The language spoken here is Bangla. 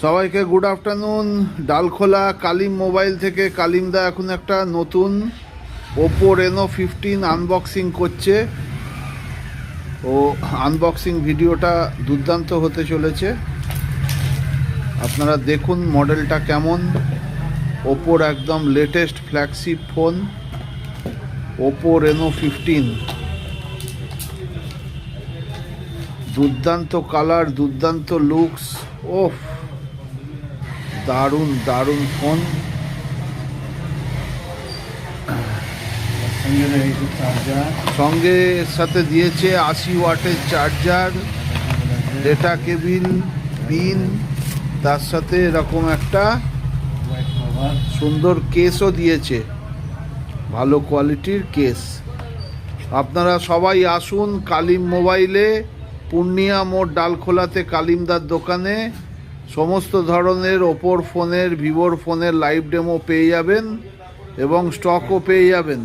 সবাইকে good afternoon. Dalkhola Kalim mobile থেকে কালিমদা এখন একটা নতুন ওপো রেনো 15 আনবক্সিং করছে। ও আনবক্সিং ভিডিওটা দুর্দান্ত হতে চলেছে, আপনারা দেখুন মডেলটা কেমন। ওপোর একদম latest flagship phone Oppo Reno 15, দুর্দান্ত কালার, দুর্দান্ত লুকস, ওফ দারুণ দারুণ ফোন। সঙ্গে সাথে দিয়েছে 80 ওয়াটের চার্জার, ডেটা কেবিল, পিন, তার সাথে এরকম একটা সুন্দর কেসও দিয়েছে, ভালো কোয়ালিটির কেস। আপনারা সবাই আসুন কালিম মোবাইলে, পূর্ণিয়া মোড় ডালখোলাতে কালিমদার দোকানে। সমস্ত ধরনের ওপোর ফোনের, ভিভোর ফোনের লাইভ ডেমো পেয়ে যাবেন এবং স্টকও পেয়ে যাবেন।